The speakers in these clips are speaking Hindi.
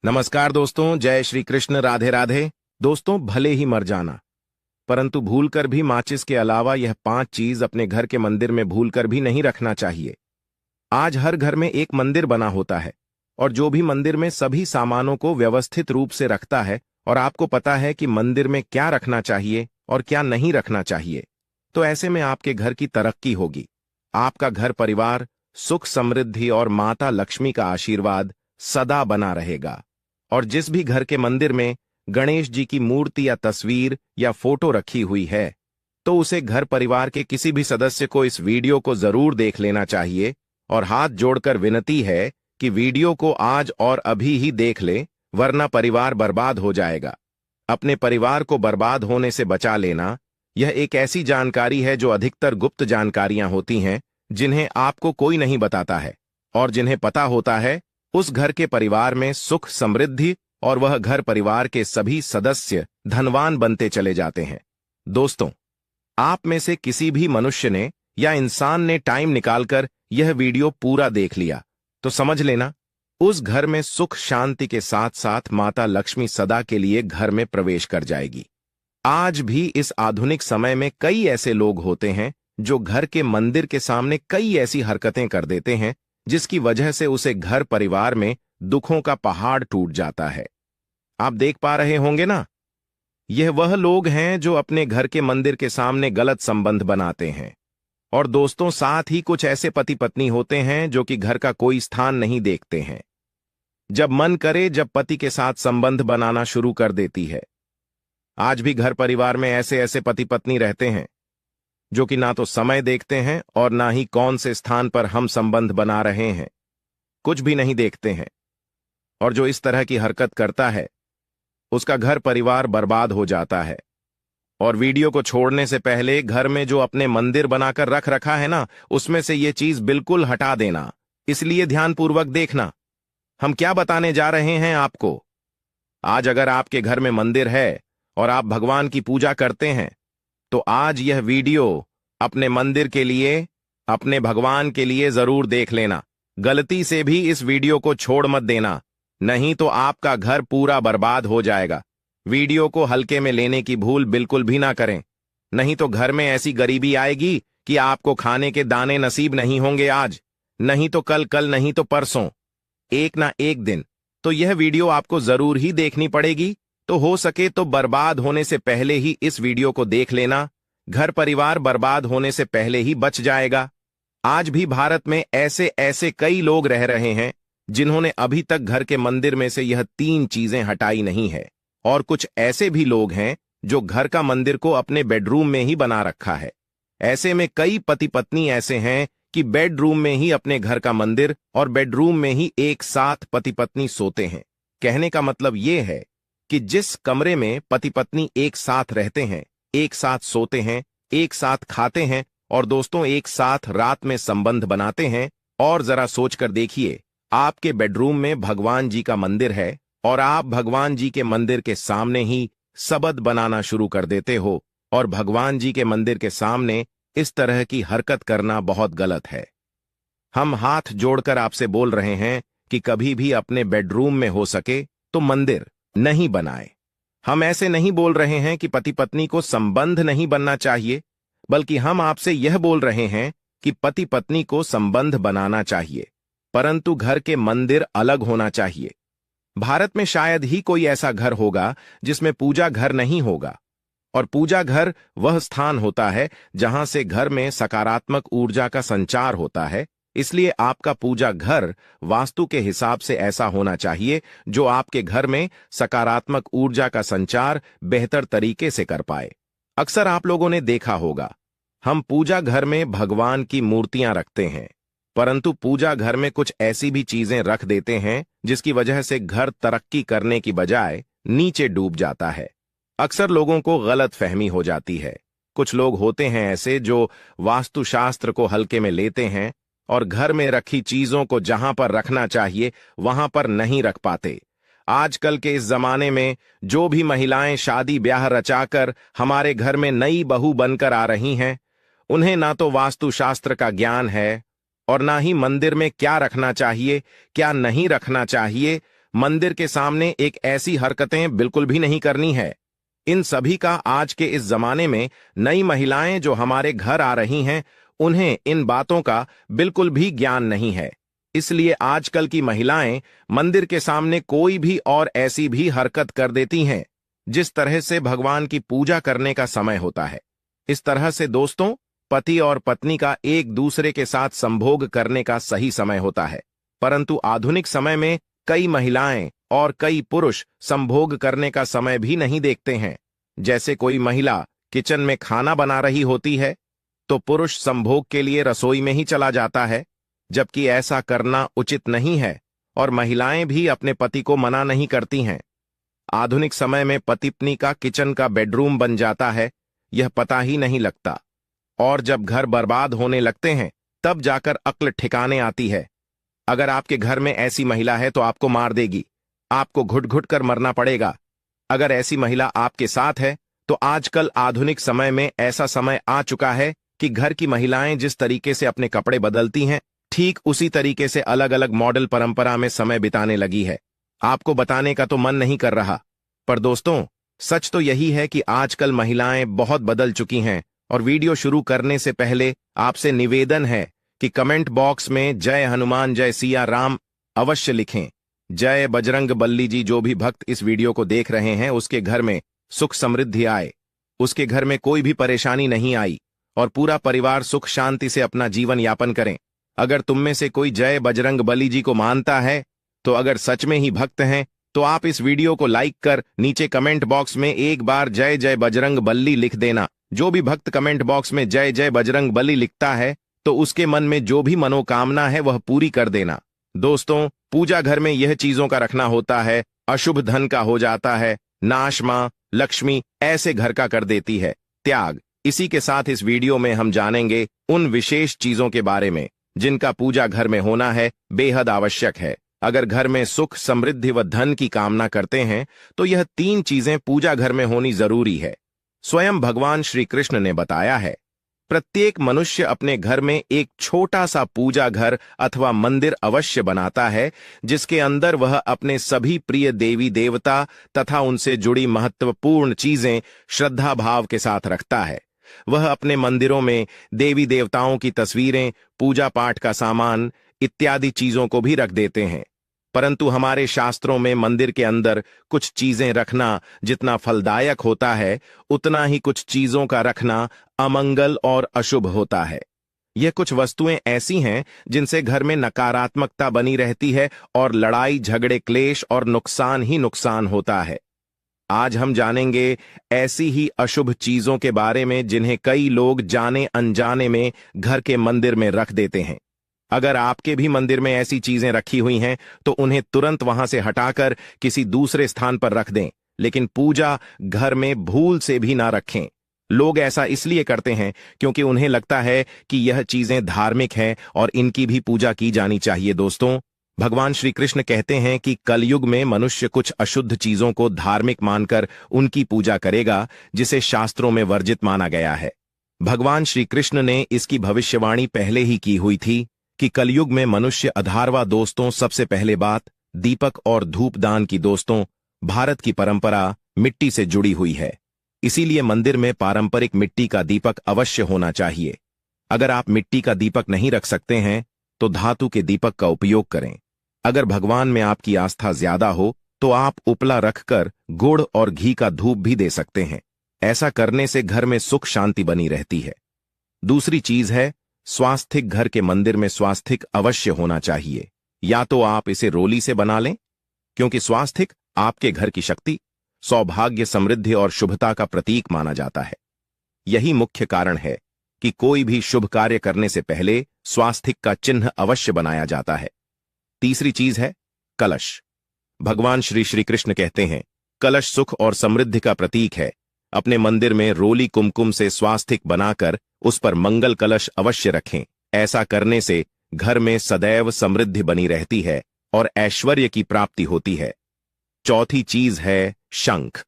नमस्कार दोस्तों, जय श्री कृष्ण, राधे राधे। दोस्तों, भले ही मर जाना, परंतु भूलकर भी माचिस के अलावा यह 5 चीज अपने घर के मंदिर में भूलकर भी नहीं रखना चाहिए। आज हर घर में एक मंदिर बना होता है और जो भी मंदिर में सभी सामानों को व्यवस्थित रूप से रखता है और आपको पता है कि मंदिर में क्या रखना चाहिए और क्या नहीं रखना चाहिए, तो ऐसे में आपके घर की तरक्की होगी। आपका घर परिवार सुख समृद्धि और माता लक्ष्मी का आशीर्वाद सदा बना रहेगा। और जिस भी घर के मंदिर में गणेश जी की मूर्ति या तस्वीर या फोटो रखी हुई है, तो उसे घर परिवार के किसी भी सदस्य को इस वीडियो को जरूर देख लेना चाहिए और हाथ जोड़कर विनती है कि वीडियो को आज और अभी ही देख ले, वरना परिवार बर्बाद हो जाएगा। अपने परिवार को बर्बाद होने से बचा लेना, यह एक ऐसी जानकारी है जो अधिकतर गुप्त जानकारियां होती हैं, जिन्हें आपको कोई नहीं बताता है, और जिन्हें पता होता है उस घर के परिवार में सुख समृद्धि और वह घर परिवार के सभी सदस्य धनवान बनते चले जाते हैं। दोस्तों, आप में से किसी भी मनुष्य ने या इंसान ने टाइम निकालकर यह वीडियो पूरा देख लिया तो समझ लेना, उस घर में सुख शांति के साथ साथ माता लक्ष्मी सदा के लिए घर में प्रवेश कर जाएगी। आज भी इस आधुनिक समय में कई ऐसे लोग होते हैं जो घर के मंदिर के सामने कई ऐसी हरकतें कर देते हैं जिसकी वजह से उसे घर परिवार में दुखों का पहाड़ टूट जाता है। आप देख पा रहे होंगे ना, यह वह लोग हैं जो अपने घर के मंदिर के सामने गलत संबंध बनाते हैं। और दोस्तों, साथ ही कुछ ऐसे पति पत्नी होते हैं जो कि घर का कोई स्थान नहीं देखते हैं। जब मन करे जब पति के साथ संबंध बनाना शुरू कर देती है। आज भी घर परिवार में ऐसे ऐसे पति पत्नी रहते हैं जो कि ना तो समय देखते हैं और ना ही कौन से स्थान पर हम संबंध बना रहे हैं, कुछ भी नहीं देखते हैं। और जो इस तरह की हरकत करता है उसका घर परिवार बर्बाद हो जाता है। और वीडियो को छोड़ने से पहले घर में जो अपने मंदिर बनाकर रख रखा है ना, उसमें से ये चीज बिल्कुल हटा देना। इसलिए ध्यानपूर्वक देखना, हम क्या बताने जा रहे हैं आपको। आज अगर आपके घर में मंदिर है और आप भगवान की पूजा करते हैं, तो आज यह वीडियो अपने मंदिर के लिए, अपने भगवान के लिए जरूर देख लेना। गलती से भी इस वीडियो को छोड़ मत देना, नहीं तो आपका घर पूरा बर्बाद हो जाएगा। वीडियो को हल्के में लेने की भूल बिल्कुल भी ना करें, नहीं तो घर में ऐसी गरीबी आएगी कि आपको खाने के दाने नसीब नहीं होंगे आज, नहीं तो कल, कल नहीं तो परसों, एक ना एक दिन। तो यह वीडियो आपको जरूर ही देखनी पड़ेगी। तो हो सके तो बर्बाद होने से पहले ही इस वीडियो को देख लेना, घर परिवार बर्बाद होने से पहले ही बच जाएगा। आज भी भारत में ऐसे ऐसे कई लोग रह रहे हैं जिन्होंने अभी तक घर के मंदिर में से यह 3 चीजें हटाई नहीं है। और कुछ ऐसे भी लोग हैं जो घर का मंदिर को अपने बेडरूम में ही बना रखा है। ऐसे में कई पति पत्नी ऐसे हैं कि बेडरूम में ही अपने घर का मंदिर और बेडरूम में ही एक साथ पति पत्नी सोते हैं। कहने का मतलब यह है कि जिस कमरे में पति पत्नी एक साथ रहते हैं, एक साथ सोते हैं, एक साथ खाते हैं और दोस्तों एक साथ रात में संबंध बनाते हैं, और जरा सोचकर देखिए, आपके बेडरूम में भगवान जी का मंदिर है और आप भगवान जी के मंदिर के सामने ही सबद बनाना शुरू कर देते हो, और भगवान जी के मंदिर के सामने इस तरह की हरकत करना बहुत गलत है। हम हाथ जोड़कर आपसे बोल रहे हैं कि कभी भी अपने बेडरूम में हो सके तो मंदिर नहीं बनाए। हम ऐसे नहीं बोल रहे हैं कि पति पत्नी को संबंध नहीं बनना चाहिए, बल्कि हम आपसे यह बोल रहे हैं कि पति पत्नी को संबंध बनाना चाहिए, परंतु घर के मंदिर अलग होना चाहिए। भारत में शायद ही कोई ऐसा घर होगा जिसमें पूजा घर नहीं होगा। और पूजा घर वह स्थान होता है जहां से घर में सकारात्मक ऊर्जा का संचार होता है। इसलिए आपका पूजा घर वास्तु के हिसाब से ऐसा होना चाहिए जो आपके घर में सकारात्मक ऊर्जा का संचार बेहतर तरीके से कर पाए। अक्सर आप लोगों ने देखा होगा, हम पूजा घर में भगवान की मूर्तियां रखते हैं, परंतु पूजा घर में कुछ ऐसी भी चीजें रख देते हैं जिसकी वजह से घर तरक्की करने की बजाय नीचे डूब जाता है। अक्सर लोगों को गलत फहमी हो जाती है। कुछ लोग होते हैं ऐसे जो वास्तुशास्त्र को हल्के में लेते हैं और घर में रखी चीजों को जहां पर रखना चाहिए वहां पर नहीं रख पाते। आजकल के इस जमाने में जो भी महिलाएं शादी ब्याह रचाकर हमारे घर में नई बहू बनकर आ रही हैं, उन्हें ना तो वास्तुशास्त्र का ज्ञान है और ना ही मंदिर में क्या रखना चाहिए क्या नहीं रखना चाहिए मंदिर के सामने एक ऐसी हरकतें बिल्कुल भी नहीं करनी है। इन सभी का आज के इस जमाने में नई महिलाएं जो हमारे घर आ रही हैं, उन्हें इन बातों का बिल्कुल भी ज्ञान नहीं है। इसलिए आजकल की महिलाएं मंदिर के सामने कोई भी और ऐसी भी हरकत कर देती हैं जिस तरह से भगवान की पूजा करने का समय होता है। इस तरह से दोस्तों, पति और पत्नी का एक दूसरे के साथ संभोग करने का सही समय होता है, परंतु आधुनिक समय में कई महिलाएं और कई पुरुष संभोग करने का समय भी नहीं देखते हैं। जैसे कोई महिला किचन में खाना बना रही होती है तो पुरुष संभोग के लिए रसोई में ही चला जाता है, जबकि ऐसा करना उचित नहीं है और महिलाएं भी अपने पति को मना नहीं करती हैं। आधुनिक समय में पति पत्नी का किचन का बेडरूम बन जाता है, यह पता ही नहीं लगता, और जब घर बर्बाद होने लगते हैं तब जाकर अक्ल ठिकाने आती है। अगर आपके घर में ऐसी महिला है तो आपको मार देगी, आपको घुट घुट कर मरना पड़ेगा। अगर ऐसी महिला आपके साथ है तो आजकल आधुनिक समय में ऐसा समय आ चुका है कि घर की महिलाएं जिस तरीके से अपने कपड़े बदलती हैं, ठीक उसी तरीके से अलग अलग मॉडल परंपरा में समय बिताने लगी है। आपको बताने का तो मन नहीं कर रहा, पर दोस्तों सच तो यही है कि आजकल महिलाएं बहुत बदल चुकी हैं। और वीडियो शुरू करने से पहले आपसे निवेदन है कि कमेंट बॉक्स में जय हनुमान जय सिया राम अवश्य लिखें। जय बजरंग बल्ली जी। जो भी भक्त इस वीडियो को देख रहे हैं उसके घर में सुख समृद्धि आए, उसके घर में कोई भी परेशानी नहीं आई और पूरा परिवार सुख शांति से अपना जीवन यापन करें। अगर तुम में से कोई जय बजरंग बली जी को मानता है तो अगर सच में ही भक्त हैं तो आप इस वीडियो को लाइक कर नीचे कमेंट बॉक्स में एक बार जय जय बजरंग बली लिख देना। जो भी भक्त कमेंट बॉक्स में जय जय बजरंग बली लिखता है तो उसके मन में जो भी मनोकामना है वह पूरी कर देना। दोस्तों, पूजा घर में यह चीजों का रखना होता है, अशुभ धन का हो जाता है, नाश मां लक्ष्मी ऐसे घर का कर देती है त्याग। इसी के साथ इस वीडियो में हम जानेंगे उन विशेष चीजों के बारे में जिनका पूजा घर में होना है बेहद आवश्यक है। अगर घर में सुख समृद्धि व धन की कामना करते हैं तो यह 3 चीजें पूजा घर में होनी जरूरी है। स्वयं भगवान श्री कृष्ण ने बताया है, प्रत्येक मनुष्य अपने घर में एक छोटा सा पूजा घर अथवा मंदिर अवश्य बनाता है, जिसके अंदर वह अपने सभी प्रिय देवी देवता तथा उनसे जुड़ी महत्वपूर्ण चीजें श्रद्धा भाव के साथ रखता है। वह अपने मंदिरों में देवी देवताओं की तस्वीरें, पूजा पाठ का सामान इत्यादि चीजों को भी रख देते हैं। परंतु हमारे शास्त्रों में मंदिर के अंदर कुछ चीजें रखना जितना फलदायक होता है, उतना ही कुछ चीजों का रखना अमंगल और अशुभ होता है। यह कुछ वस्तुएं ऐसी हैं जिनसे घर में नकारात्मकता बनी रहती है और लड़ाई झगड़े क्लेश और नुकसान ही नुकसान होता है। आज हम जानेंगे ऐसी ही अशुभ चीजों के बारे में जिन्हें कई लोग जाने अनजाने में घर के मंदिर में रख देते हैं। अगर आपके भी मंदिर में ऐसी चीजें रखी हुई हैं तो उन्हें तुरंत वहां से हटाकर किसी दूसरे स्थान पर रख दें, लेकिन पूजा घर में भूल से भी ना रखें। लोग ऐसा इसलिए करते हैं क्योंकि उन्हें लगता है कि यह चीजें धार्मिक हैं और इनकी भी पूजा की जानी चाहिए। दोस्तों, भगवान श्री कृष्ण कहते हैं कि कलयुग में मनुष्य कुछ अशुद्ध चीजों को धार्मिक मानकर उनकी पूजा करेगा, जिसे शास्त्रों में वर्जित माना गया है। भगवान श्री कृष्ण ने इसकी भविष्यवाणी पहले ही की हुई थी कि कलयुग में मनुष्य अधारवा। दोस्तों, सबसे पहले बात दीपक और धूप दान की। दोस्तों, भारत की परंपरा मिट्टी से जुड़ी हुई है, इसीलिए मंदिर में पारंपरिक मिट्टी का दीपक अवश्य होना चाहिए। अगर आप मिट्टी का दीपक नहीं रख सकते हैं तो धातु के दीपक का उपयोग करें। अगर भगवान में आपकी आस्था ज्यादा हो तो आप उपला रखकर गुड़ और घी का धूप भी दे सकते हैं। ऐसा करने से घर में सुख शांति बनी रहती है। दूसरी चीज है स्वास्थिक। घर के मंदिर में स्वास्थिक अवश्य होना चाहिए। या तो आप इसे रोली से बना लें, क्योंकि स्वास्थिक आपके घर की शक्ति, सौभाग्य, समृद्धि और शुभता का प्रतीक माना जाता है। यही मुख्य कारण है कि कोई भी शुभ कार्य करने से पहले स्वास्थिक का चिन्ह अवश्य बनाया जाता है। तीसरी चीज है कलश। भगवान श्री कृष्ण कहते हैं, कलश सुख और समृद्धि का प्रतीक है। अपने मंदिर में रोली कुमकुम से स्वास्थिक बनाकर उस पर मंगल कलश अवश्य रखें। ऐसा करने से घर में सदैव समृद्धि बनी रहती है और ऐश्वर्य की प्राप्ति होती है। चौथी चीज है शंख।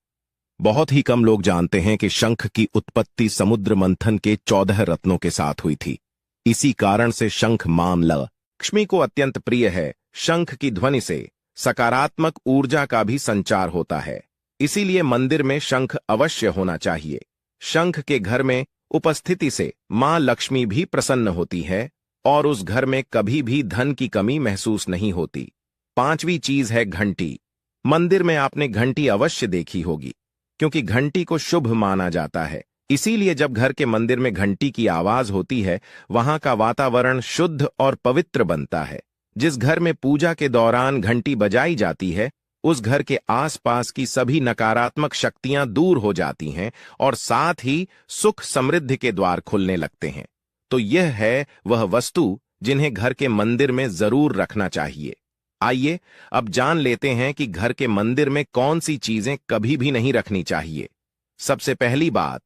बहुत ही कम लोग जानते हैं कि शंख की उत्पत्ति समुद्र मंथन के 14 रत्नों के साथ हुई थी। इसी कारण से शंख मामला लक्ष्मी को अत्यंत प्रिय है। शंख की ध्वनि से सकारात्मक ऊर्जा का भी संचार होता है। इसीलिए मंदिर में शंख अवश्य होना चाहिए। शंख के घर में उपस्थिति से मां लक्ष्मी भी प्रसन्न होती है और उस घर में कभी भी धन की कमी महसूस नहीं होती। पांचवी चीज है घंटी। मंदिर में आपने घंटी अवश्य देखी होगी, क्योंकि घंटी को शुभ माना जाता है। इसीलिए जब घर के मंदिर में घंटी की आवाज होती है, वहां का वातावरण शुद्ध और पवित्र बनता है। जिस घर में पूजा के दौरान घंटी बजाई जाती है, उस घर के आसपास की सभी नकारात्मक शक्तियां दूर हो जाती हैं और साथ ही सुख समृद्धि के द्वार खुलने लगते हैं। तो यह है वह वस्तु जिन्हें घर के मंदिर में जरूर रखना चाहिए। आइए अब जान लेते हैं कि घर के मंदिर में कौन सी चीजें कभी भी नहीं रखनी चाहिए। सबसे पहली बात,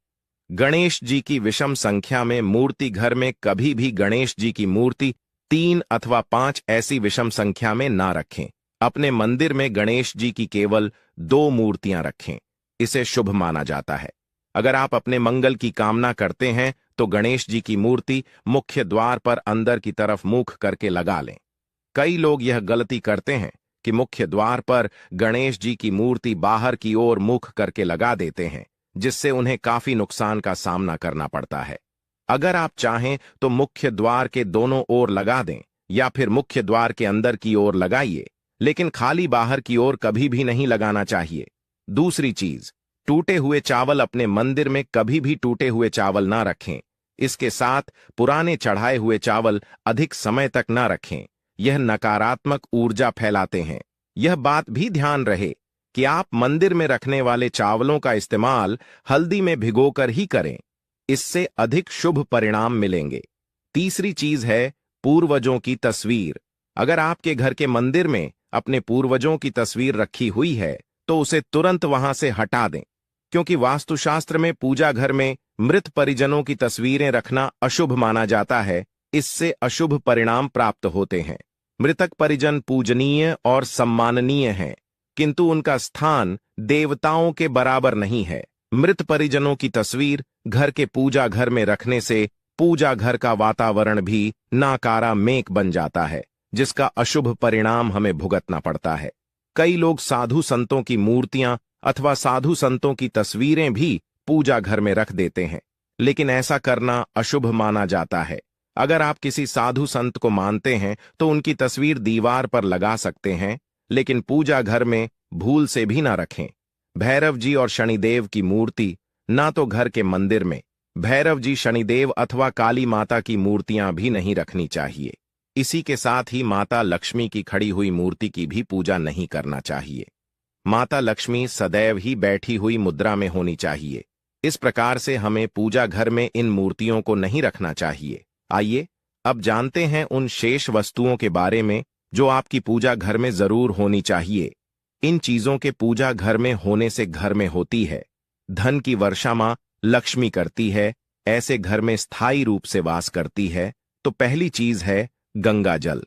गणेश जी की विषम संख्या में मूर्ति। घर में कभी भी गणेश जी की मूर्ति 3 अथवा 5 ऐसी विषम संख्या में ना रखें। अपने मंदिर में गणेश जी की केवल 2 मूर्तियां रखें। इसे शुभ माना जाता है। अगर आप अपने मंगल की कामना करते हैं तो गणेश जी की मूर्ति मुख्य द्वार पर अंदर की तरफ मुख करके लगा लें। कई लोग यह गलती करते हैं कि मुख्य द्वार पर गणेश जी की मूर्ति बाहर की ओर मुख करके लगा देते हैं, जिससे उन्हें काफी नुकसान का सामना करना पड़ता है। अगर आप चाहें तो मुख्य द्वार के दोनों ओर लगा दें या फिर मुख्य द्वार के अंदर की ओर लगाइए, लेकिन खाली बाहर की ओर कभी भी नहीं लगाना चाहिए। दूसरी चीज, टूटे हुए चावल। अपने मंदिर में कभी भी टूटे हुए चावल ना रखें। इसके साथ पुराने चढ़ाए हुए चावल अधिक समय तक ना रखें। यह नकारात्मक ऊर्जा फैलाते हैं। यह बात भी ध्यान रहे कि आप मंदिर में रखने वाले चावलों का इस्तेमाल हल्दी में भिगोकर ही करें। इससे अधिक शुभ परिणाम मिलेंगे। तीसरी चीज है पूर्वजों की तस्वीर। अगर आपके घर के मंदिर में अपने पूर्वजों की तस्वीर रखी हुई है तो उसे तुरंत वहां से हटा दें, क्योंकि वास्तुशास्त्र में पूजा घर में मृत परिजनों की तस्वीरें रखना अशुभ माना जाता है। इससे अशुभ परिणाम प्राप्त होते हैं। मृतक परिजन पूजनीय और सम्माननीय हैं, किंतु उनका स्थान देवताओं के बराबर नहीं है। मृत परिजनों की तस्वीर घर के पूजा घर में रखने से पूजा घर का वातावरण भी नकारात्मक बन जाता है, जिसका अशुभ परिणाम हमें भुगतना पड़ता है। कई लोग साधु संतों की मूर्तियां अथवा साधु संतों की तस्वीरें भी पूजा घर में रख देते हैं, लेकिन ऐसा करना अशुभ माना जाता है। अगर आप किसी साधु संत को मानते हैं तो उनकी तस्वीर दीवार पर लगा सकते हैं, लेकिन पूजा घर में भूल से भी ना रखें। भैरव जी और शनिदेव की मूर्ति ना तो घर के मंदिर में। भैरव जी, शनिदेव अथवा काली माता की मूर्तियां भी नहीं रखनी चाहिए। इसी के साथ ही माता लक्ष्मी की खड़ी हुई मूर्ति की भी पूजा नहीं करना चाहिए। माता लक्ष्मी सदैव ही बैठी हुई मुद्रा में होनी चाहिए। इस प्रकार से हमें पूजा घर में इन मूर्तियों को नहीं रखना चाहिए। आइए अब जानते हैं उन शेष वस्तुओं के बारे में जो आपकी पूजा घर में जरूर होनी चाहिए। इन चीजों के पूजा घर में होने से घर में होती है धन की वर्षा। मां लक्ष्मी करती है, ऐसे घर में स्थायी रूप से वास करती है। तो पहली चीज है गंगा जल।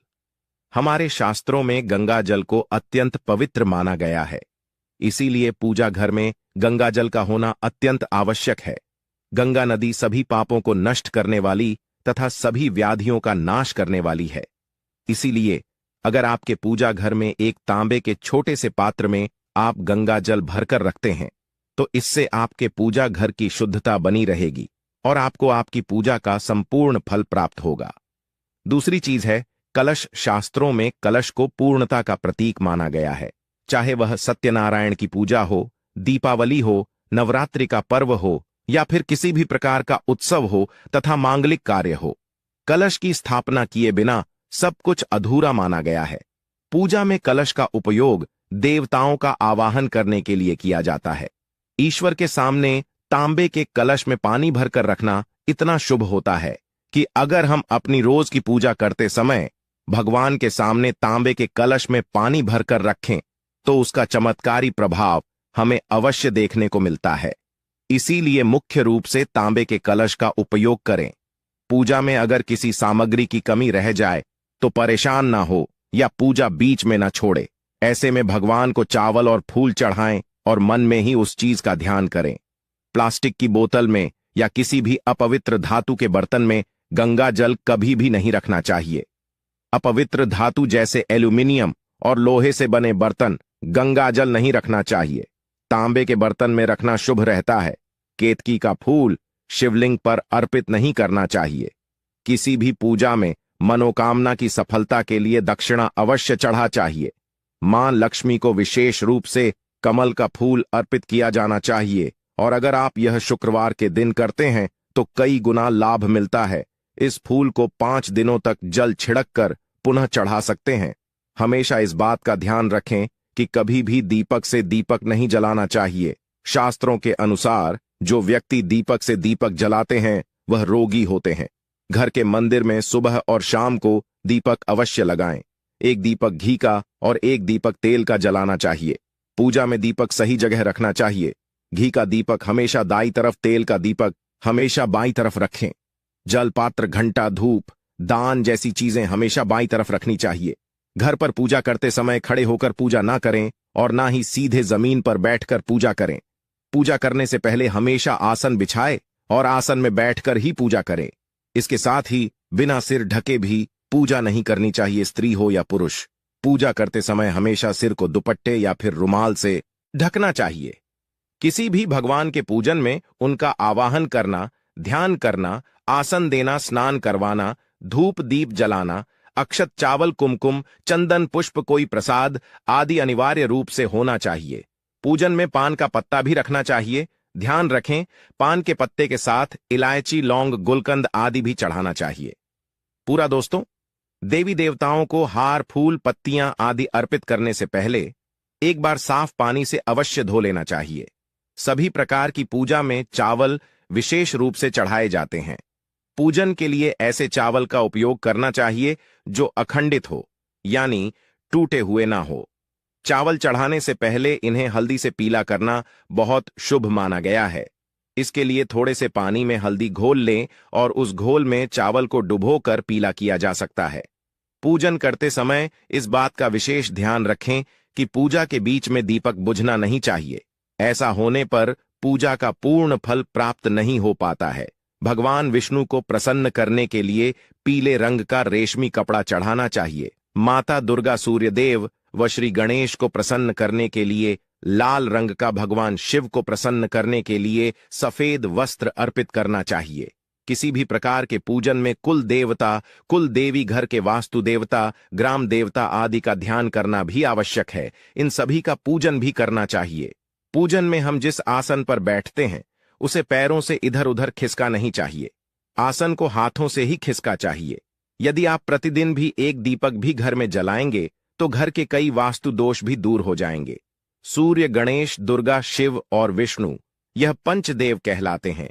हमारे शास्त्रों में गंगा जल को अत्यंत पवित्र माना गया है। इसीलिए पूजा घर में गंगा जल का होना अत्यंत आवश्यक है। गंगा नदी सभी पापों को नष्ट करने वाली तथा सभी व्याधियों का नाश करने वाली है। इसीलिए अगर आपके पूजा घर में एक तांबे के छोटे से पात्र में आप गंगा जल भरकर रखते हैं तो इससे आपके पूजा घर की शुद्धता बनी रहेगी और आपको आपकी पूजा का संपूर्ण फल प्राप्त होगा। दूसरी चीज है कलश। शास्त्रों में कलश को पूर्णता का प्रतीक माना गया है। चाहे वह सत्यनारायण की पूजा हो, दीपावली हो, नवरात्रि का पर्व हो या फिर किसी भी प्रकार का उत्सव हो तथा मांगलिक कार्य हो, कलश की स्थापना किए बिना सब कुछ अधूरा माना गया है। पूजा में कलश का उपयोग देवताओं का आवाहन करने के लिए किया जाता है। ईश्वर के सामने तांबे के कलश में पानी भरकर रखना इतना शुभ होता है कि अगर हम अपनी रोज की पूजा करते समय भगवान के सामने तांबे के कलश में पानी भरकर रखें तो उसका चमत्कारी प्रभाव हमें अवश्य देखने को मिलता है। इसीलिए मुख्य रूप से तांबे के कलश का उपयोग करें। पूजा में अगर किसी सामग्री की कमी रह जाए तो परेशान ना हो या पूजा बीच में ना छोड़े। ऐसे में भगवान को चावल और फूल चढ़ाएं और मन में ही उस चीज का ध्यान करें। प्लास्टिक की बोतल में या किसी भी अपवित्र धातु के बर्तन में गंगा जल कभी भी नहीं रखना चाहिए। अपवित्र धातु जैसे एल्यूमिनियम और लोहे से बने बर्तन, गंगा जल नहीं रखना चाहिए। तांबे के बर्तन में रखना शुभ रहता है। केतकी का फूल शिवलिंग पर अर्पित नहीं करना चाहिए। किसी भी पूजा में मनोकामना की सफलता के लिए दक्षिणा अवश्य चढ़ा चाहिए। मां लक्ष्मी को विशेष रूप से कमल का फूल अर्पित किया जाना चाहिए, और अगर आप यह शुक्रवार के दिन करते हैं तो कई गुना लाभ मिलता है। इस फूल को 5 दिनों तक जल छिड़क कर पुनः चढ़ा सकते हैं। हमेशा इस बात का ध्यान रखें कि कभी भी दीपक से दीपक नहीं जलाना चाहिए। शास्त्रों के अनुसार जो व्यक्ति दीपक से दीपक जलाते हैं वह रोगी होते हैं। घर के मंदिर में सुबह और शाम को दीपक अवश्य लगाएं। एक दीपक घी का और एक दीपक तेल का जलाना चाहिए। पूजा में दीपक सही जगह रखना चाहिए। घी का दीपक हमेशा दाईं तरफ, तेल का दीपक हमेशा बाईं तरफ रखें। जल पात्र, घंटा, धूप, दान जैसी चीजें हमेशा बाईं तरफ रखनी चाहिए। घर पर पूजा करते समय खड़े होकर पूजा ना करें और ना ही सीधे जमीन पर बैठकर पूजा करें। पूजा करने से पहले हमेशा आसन बिछाए और आसन में बैठकर ही पूजा करें। इसके साथ ही बिना सिर ढके भी पूजा नहीं करनी चाहिए, स्त्री हो या पुरुष। पूजा करते समय हमेशा सिर को दुपट्टे या फिर रुमाल से ढकना चाहिए। किसी भी भगवान के पूजन में उनका आवाहन करना, ध्यान करना, आसन देना, स्नान करवाना, धूप दीप जलाना, अक्षत, चावल, कुमकुम, चंदन, पुष्प, कोई प्रसाद आदि अनिवार्य रूप से होना चाहिए। पूजन में पान का पत्ता भी रखना चाहिए। ध्यान रखें, पान के पत्ते के साथ इलायची, लौंग, गुलकंद आदि भी चढ़ाना चाहिए। पूरा दोस्तों, देवी देवताओं को हार, फूल, पत्तियां आदि अर्पित करने से पहले एक बार साफ पानी से अवश्य धो लेना चाहिए। सभी प्रकार की पूजा में चावल विशेष रूप से चढ़ाए जाते हैं। पूजन के लिए ऐसे चावल का उपयोग करना चाहिए जो अखंडित हो, यानी टूटे हुए ना हो। चावल चढ़ाने से पहले इन्हें हल्दी से पीला करना बहुत शुभ माना गया है। इसके लिए थोड़े से पानी में हल्दी घोल लें और उस घोल में चावल को डुबोकर पीला किया जा सकता है। पूजन करते समय इस बात का विशेष ध्यान रखें कि पूजा के बीच में दीपक बुझना नहीं चाहिए। ऐसा होने पर पूजा का पूर्ण फल प्राप्त नहीं हो पाता है। भगवान विष्णु को प्रसन्न करने के लिए पीले रंग का रेशमी कपड़ा चढ़ाना चाहिए। माता दुर्गा, सूर्यदेव व श्री गणेश को प्रसन्न करने के लिए लाल रंग का, भगवान शिव को प्रसन्न करने के लिए सफेद वस्त्र अर्पित करना चाहिए। किसी भी प्रकार के पूजन में कुल देवता, कुल देवी, घर के वास्तु देवता, ग्राम देवता आदि का ध्यान करना भी आवश्यक है। इन सभी का पूजन भी करना चाहिए। पूजन में हम जिस आसन पर बैठते हैं उसे पैरों से इधर उधर खिसका नहीं चाहिए। आसन को हाथों से ही खिसका चाहिए। यदि आप प्रतिदिन भी एक दीपक भी घर में जलाएंगे तो घर के कई वास्तु दोष भी दूर हो जाएंगे। सूर्य, गणेश, दुर्गा, शिव और विष्णु यह पंचदेव कहलाते हैं।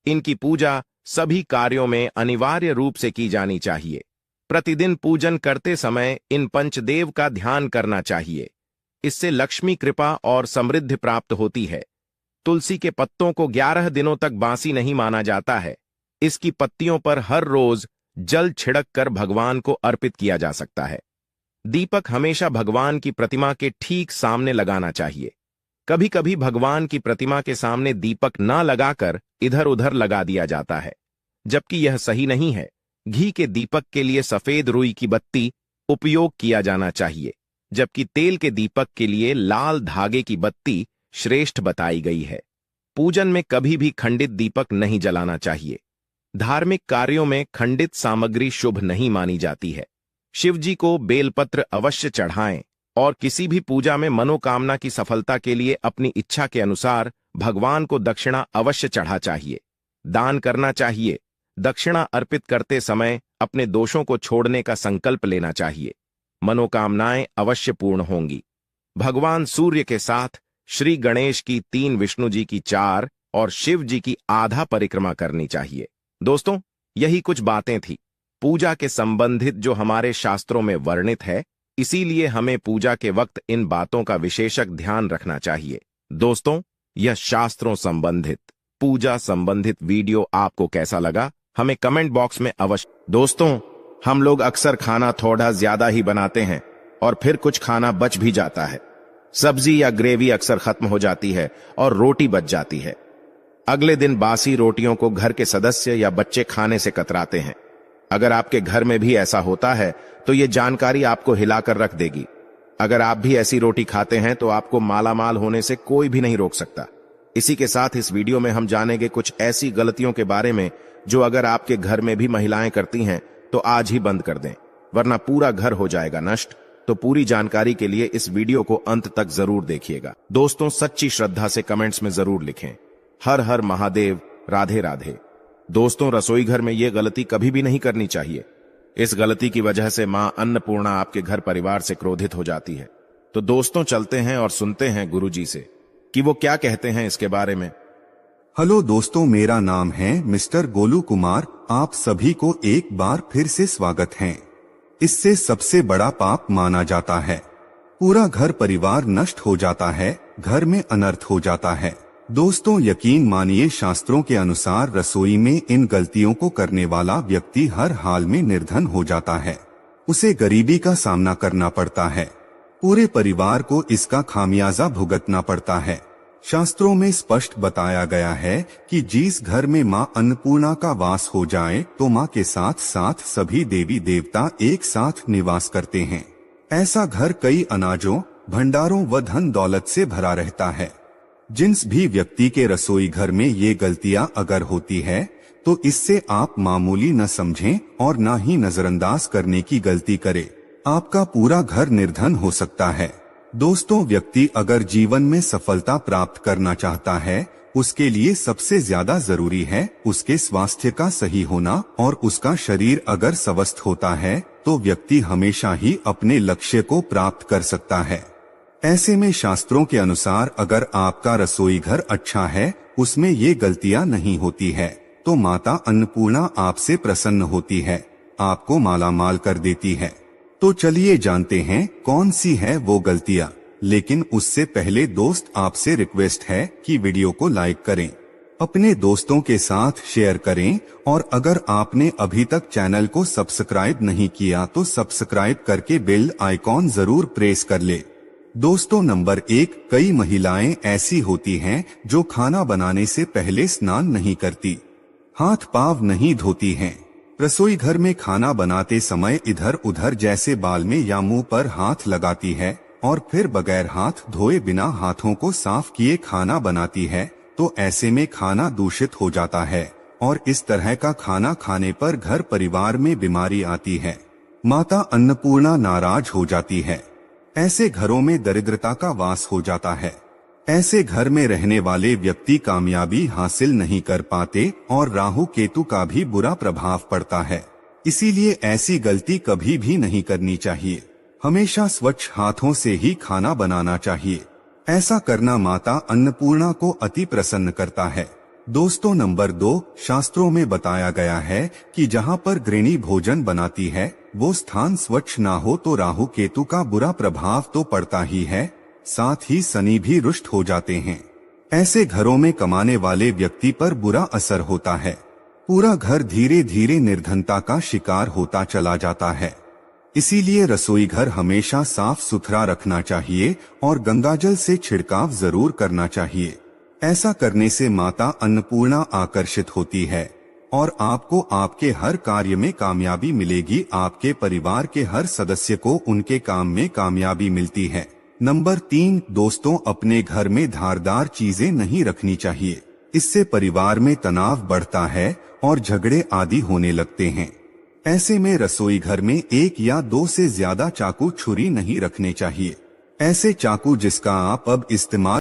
इनकी पूजा सभी कार्यों में अनिवार्य रूप से की जानी चाहिए। प्रतिदिन पूजन करते समय इन पंचदेव का ध्यान करना चाहिए। इससे लक्ष्मी कृपा और समृद्धि प्राप्त होती है। तुलसी के पत्तों को 11 दिनों तक बासी नहीं माना जाता है। इसकी पत्तियों पर हर रोज जल छिड़क कर भगवान को अर्पित किया जा सकता है। दीपक हमेशा भगवान की प्रतिमा के ठीक सामने लगाना चाहिए। कभी कभी भगवान की प्रतिमा के सामने दीपक न लगाकर इधर उधर लगा दिया जाता है, जबकि यह सही नहीं है। घी के दीपक के लिए सफेद रुई की बत्ती उपयोग किया जाना चाहिए, जबकि तेल के दीपक के लिए लाल धागे की बत्ती श्रेष्ठ बताई गई है। पूजन में कभी भी खंडित दीपक नहीं जलाना चाहिए। धार्मिक कार्यों में खंडित सामग्री शुभ नहीं मानी जाती है। शिव जी को बेलपत्र अवश्य चढ़ाएं और किसी भी पूजा में मनोकामना की सफलता के लिए अपनी इच्छा के अनुसार भगवान को दक्षिणा अवश्य चढ़ा चाहिए। दान करना चाहिए। दक्षिणा अर्पित करते समय अपने दोषों को छोड़ने का संकल्प लेना चाहिए। मनोकामनाएं अवश्य पूर्ण होंगी। भगवान सूर्य के साथ श्री गणेश की 3, विष्णु जी की 4 और शिव जी की आधा परिक्रमा करनी चाहिए। दोस्तों, यही कुछ बातें थी पूजा के संबंधित जो हमारे शास्त्रों में वर्णित है। इसीलिए हमें पूजा के वक्त इन बातों का विशेषक ध्यान रखना चाहिए। दोस्तों, यह शास्त्रों संबंधित, पूजा संबंधित वीडियो आपको कैसा लगा हमें कमेंट बॉक्स में अवश्य। दोस्तों, हम लोग अक्सर खाना थोड़ा ज्यादा ही बनाते हैं और फिर कुछ खाना बच भी जाता है। सब्जी या ग्रेवी अक्सर खत्म हो जाती है और रोटी बच जाती है। अगले दिन बासी रोटियों को घर के सदस्य या बच्चे खाने से कतराते हैं। अगर आपके घर में भी ऐसा होता है तो ये जानकारी आपको हिलाकर रख देगी। अगर आप भी ऐसी रोटी खाते हैं तो आपको मालामाल होने से कोई भी नहीं रोक सकता। इसी के साथ इस वीडियो में हम जानेंगे कुछ ऐसी गलतियों के बारे में जो अगर आपके घर में भी महिलाएं करती हैं तो आज ही बंद कर दें, वरना पूरा घर हो जाएगा नष्ट। तो पूरी जानकारी के लिए इस वीडियो को अंत तक जरूर देखिएगा। दोस्तों, सच्ची श्रद्धा से कमेंट्स में जरूर लिखें, हर हर महादेव, राधे राधे। दोस्तों, रसोई घर में यह गलती कभी भी नहीं करनी चाहिए। इस गलती की वजह से मां अन्नपूर्णा आपके घर परिवार से क्रोधित हो जाती है। तो दोस्तों, चलते हैं और सुनते हैं गुरुजी से कि वो क्या कहते हैं इसके बारे में। हेलो दोस्तों, मेरा नाम है मिस्टर गोलू कुमार। आप सभी को एक बार फिर से स्वागत है। इससे सबसे बड़ा पाप माना जाता है। पूरा घर परिवार नष्ट हो जाता है, घर में अनर्थ हो जाता है। दोस्तों, यकीन मानिए, शास्त्रों के अनुसार रसोई में इन गलतियों को करने वाला व्यक्ति हर हाल में निर्धन हो जाता है। उसे गरीबी का सामना करना पड़ता है। पूरे परिवार को इसका खामियाजा भुगतना पड़ता है। शास्त्रों में स्पष्ट बताया गया है कि जिस घर में मां अन्नपूर्णा का वास हो जाए तो मां के साथ साथ सभी देवी देवता एक साथ निवास करते हैं। ऐसा घर कई अनाजों, भंडारों व धन दौलत से भरा रहता है। जिस भी व्यक्ति के रसोई घर में ये गलतियां अगर होती है तो इससे आप मामूली न समझें और न ही नजरअंदाज करने की गलती करें। आपका पूरा घर निर्धन हो सकता है। दोस्तों, व्यक्ति अगर जीवन में सफलता प्राप्त करना चाहता है, उसके लिए सबसे ज्यादा जरूरी है उसके स्वास्थ्य का सही होना, और उसका शरीर अगर स्वस्थ होता है तो व्यक्ति हमेशा ही अपने लक्ष्य को प्राप्त कर सकता है। ऐसे में शास्त्रों के अनुसार अगर आपका रसोई घर अच्छा है, उसमें ये गलतियां नहीं होती है, तो माता अन्नपूर्णा आपसे प्रसन्न होती है, आपको मालामाल कर देती है। तो चलिए जानते हैं कौन सी है वो गलतियां। लेकिन उससे पहले दोस्त, आपसे रिक्वेस्ट है कि वीडियो को लाइक करें, अपने दोस्तों के साथ शेयर करें, और अगर आपने अभी तक चैनल को सब्सक्राइब नहीं किया तो सब्सक्राइब करके बेल आइकॉन जरूर प्रेस कर ले। दोस्तों, नंबर 1, कई महिलाएं ऐसी होती हैं जो खाना बनाने से पहले स्नान नहीं करती, हाथ पांव नहीं धोती हैं। रसोई घर में खाना बनाते समय इधर उधर जैसे बाल में या मुंह पर हाथ लगाती है और फिर बगैर हाथ धोए बिना हाथों को साफ किए खाना बनाती है, तो ऐसे में खाना दूषित हो जाता है और इस तरह का खाना खाने पर घर परिवार में बीमारी आती है। माता अन्नपूर्णा नाराज हो जाती है। ऐसे घरों में दरिद्रता का वास हो जाता है। ऐसे घर में रहने वाले व्यक्ति कामयाबी हासिल नहीं कर पाते और राहु केतु का भी बुरा प्रभाव पड़ता है। इसीलिए ऐसी गलती कभी भी नहीं करनी चाहिए। हमेशा स्वच्छ हाथों से ही खाना बनाना चाहिए। ऐसा करना माता अन्नपूर्णा को अति प्रसन्न करता है। दोस्तों, नंबर 2, शास्त्रों में बताया गया है कि जहाँ पर गृहिणी भोजन बनाती है वो स्थान स्वच्छ ना हो तो राहु केतु का बुरा प्रभाव तो पड़ता ही है, साथ ही शनि भी रुष्ट हो जाते हैं। ऐसे घरों में कमाने वाले व्यक्ति पर बुरा असर होता है। पूरा घर धीरे धीरे निर्धनता का शिकार होता चला जाता है। इसीलिए रसोई घर हमेशा साफ सुथरा रखना चाहिए और गंगाजल से छिड़काव जरूर करना चाहिए। ऐसा करने से माता अन्नपूर्णा आकर्षित होती है और आपको आपके हर कार्य में कामयाबी मिलेगी। आपके परिवार के हर सदस्य को उनके काम में कामयाबी मिलती है। नंबर 3, दोस्तों, अपने घर में धारदार चीजें नहीं रखनी चाहिए। इससे परिवार में तनाव बढ़ता है और झगड़े आदि होने लगते हैं। ऐसे में रसोई घर में 1 या 2 से ज्यादा चाकू छुरी नहीं रखने चाहिए। ऐसे चाकू जिसका आप अब इस्तेमाल